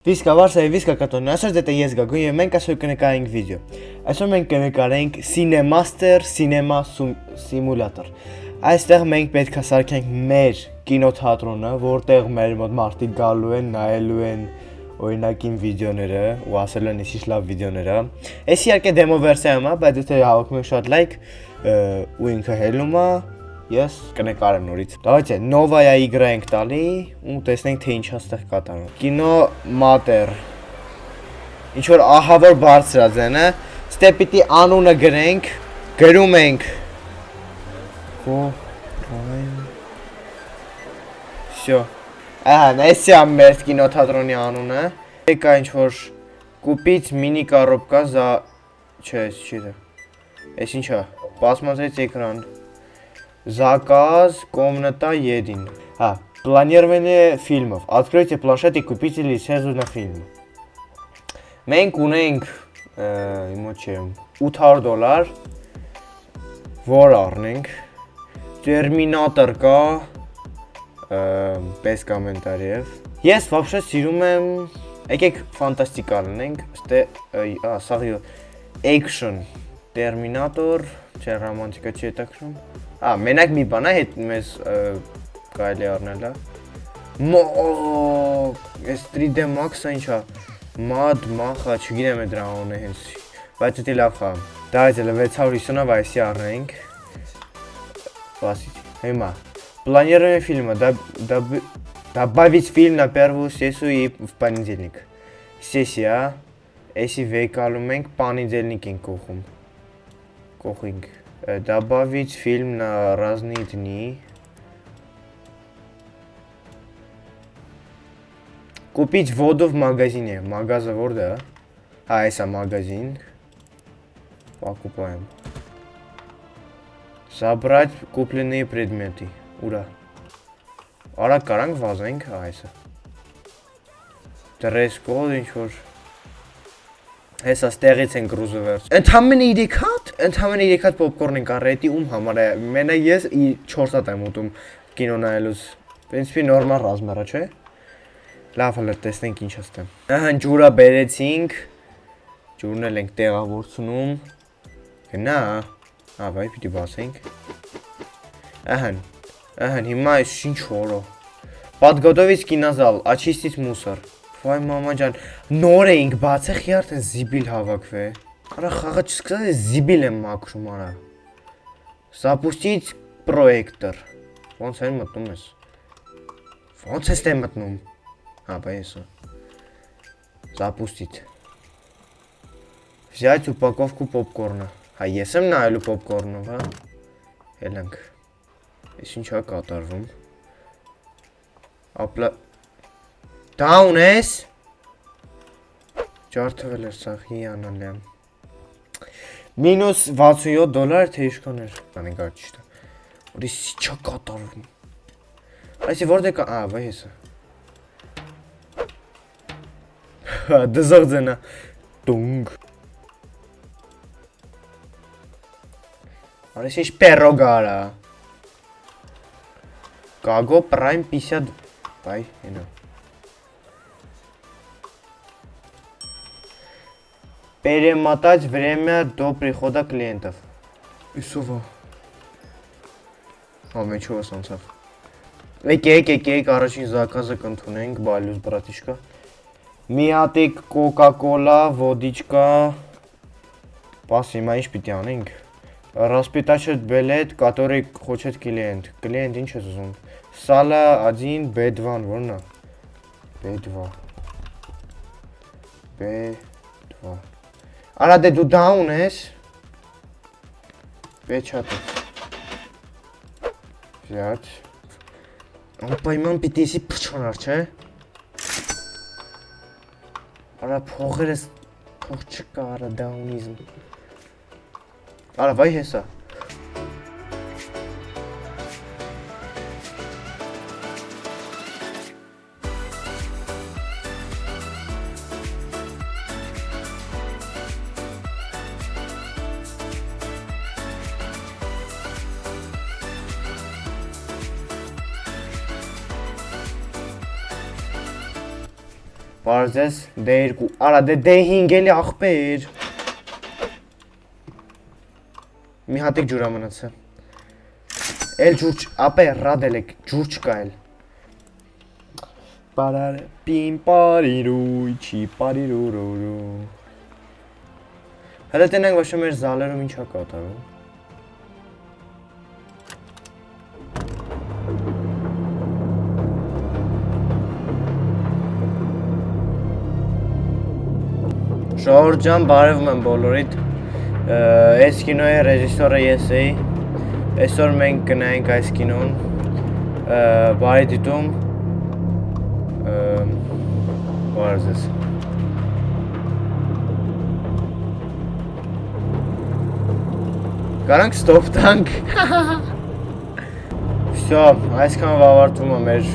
Վիսկա վարսա եւ վիսկա կատոնն ասած դե ես գագուն եւ մենք այսօր կնկարենք վիդեո։ Այսօր մենք կնկարենք Cinemaster Cinema Simulator։ Այստեղ մենք պետք է սարքենք մեր կինոթատրոնը, որտեղ մեր մոտ մարդիկ գալու են, նայելու են օրինակին վիդեոները ու ասել են ինչ լավ վիդեոները։ Այս իհարկե դեմո վերսիայում է, բայց եթե հավաքում եք շատ լայք ու ինքը հելնում է, ես կնկարեմ նորից։ Давайте новая игра ենք տալի ու տեսնենք թե ինչ է ստեղ կատարում։ Կինո մատեր։ Ինչ որ ահավոր բարձրաձեն է, ստե պիտի անունը գրենք, գրում ենք։ Всё։ Ահա, այս է մեր կինոթատրոնի անունը։ Եկա ինչ որ կուպից մինի коробка за չէ, չի դա։ Էս ինչ է։ Посмотреть экран. Заказ, комната 1. Планирование фильмов. Откройте планшет и купите лицензию на фильм. Մենք ունենք $800, որ առնենք, Terminator կա, պես կոմենտարիև, ես вообще սիրում եմ, եկեք ֆանտաստիկա լինենք, սաղ action, Terminator, չէ ռոմանտիկա չի հետաքրում, մենակ մի բան է հետ մեզ կարելի առնել է, ես 3D Max-ը ինչ է, Mad Max-ը, չգիտեմ է դրա անունը հենց, բայց էտի լավ խաղ, դայց էլ 650-ը վայսի առնենք, հիմա, планирование фильма, добавить фильм на первую сессию и в понедельник, сессия, если вեկալում ենք, понедельник ենք կողինք, добавить фильм на разные дни, купить воду в магазине, магазин ворда, это магазин, покупаем, собрать купленные предметы, ура, ара каранг вазենք, это, dress-code ինչ-որ, Հեսա ստեղից են գրուզը վերջ։ Ընդամենը 3 հատ պոպկորն ենք առել, էտի ում համար է, մենա ես 4 հատ եմ ուտում կինո նայելուց, պրինցիպի նորմալ ռազմերա, չէ։ Լավ հլը տեսնենք ինչ աստեմ։ Ահան ջուրա բերեցինք, ջուրն էլ ենք տեղավորցնում, գնա, վայ պիտի բասենք։ Ահան, հիմա այս ինչ որո։ Подготовить кинозал, очистить мусор։ Վայ մամա ջան, նոր էինք բացել, արդեն զիբիլ հավաքվե։ Արա խաղը չսկսած է զիբիլ եմ մաքրում արա։ Запустить проектор։ Ոնց են մտնում ես։ Ոնց ես դե մտնում։ Բա եսա։ Запустить։ Взять упаковку попкорна։ Ես եմ նայելու պոպկորնով, հա։ Ելանք։ Ես ինչ է կատարվում։ Down ես ջարդվել էր սաղ հիանալ եմ մինուս $67 թե իշքան էր անենք արջիշտը որ ես չա կատարվում այսի որդ է կա վայ հեսա դզող ձենա տունգ արես ինչ պերոգ արա կագո պրայմ 50 վայ հենա Перемотать время до прихода клиентов. Исова. Մենք չով ասանցավ։ Եկեք, առաջին заказը կընդունենք, բալյուս բրատիշկա։ Մի հատիկ Coca-Cola, водичка։ Պաս հիմա ինչ պիտի անենք։ Распечатать билет, который хочет клиент։ Клиент ինչ է ուզում։ Sala 1, B2, որն է։ B2։ B2։ Արա դե դու դաուն ես, պեչատեց, վյաց, անպայման պիտի եսի պրչոնար, չէ, արա փողեր ես, փող չկա արա դաունիզմ, արա վայ հեսա, Պարզես D2, արա D5 էլի աղբեր։ Մի հատիկ ջուրա մնացը։ Էլ ջուր, ապե ռադել եք, ջուր չկա էլ։ Պարար, պին պարիրույ, չի պարիրուրուրու։ Հələ տենենք ոչ մեր զալերում ինչ հա կատարում։ Ժողովուրդ ջան, բարևում եմ բոլորիդ։ Այս կինոյի ռեժիսորը ես էի։ Այսօր մենք կնայենք այս կինոն։ Բարի դիտում։ Բարև ձեզ։ Կարանք ստոպ տանք։ Всё, այսքանով ավարտվում է մեր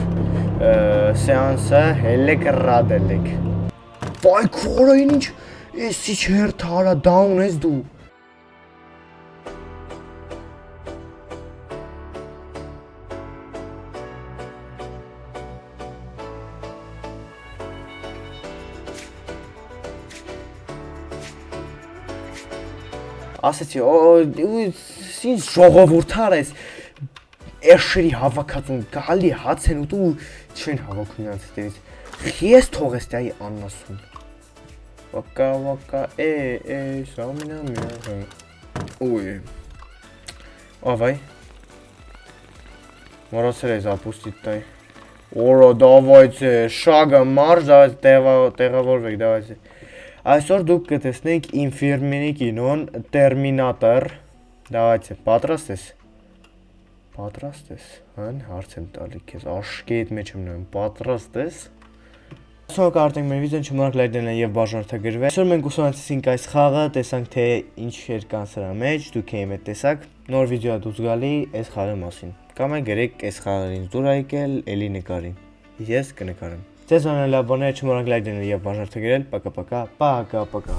սեանսը, ելեք ռադելեք։ Վայ քորային ինչ էսի չերթ արա դաուն ես դու։ Ասեցի, ինչ ժողովուրդար ես, էշերի հավաքածուն, գալի հաց են ուտու չեն հավաքում նրանց հետևից, ես թողես տայի աննասուն, վակա, սամինա, ուй, ավայ, մորացել ես ապուստիտ տայ, օրա դավայցե, շագը մարժ, տեղավորվեք, դավայցե, Այսօր դուք կտեսնենք իմ ֆիրմենի կինոն Տերմինատոր, դավայցե, պատրաստ ես, հան, հարց եմ տալի կեզ, աշկի հետ մեջ եմ նոյմ, պատրաստ ես, Այսօր կարտենք մեր վիդեոն չմարկ լայք դենը և բաժարտագրվել, Այսօր մենք ուսանացեցինք այս խաղը, տեսանք թե ինչեր կան սրա մեջ, դուք էիմ հետ տեսակ, նոր վիդեոյա դուց գալի այս խաղի մասին, կամ է գրեք այս խաղերին դուր այկել, էլի նկարին, ես կնկարեմ Ձեզ անելաբաները չմոռանք լայք դնել և բաժարտագրել, պակա-պակա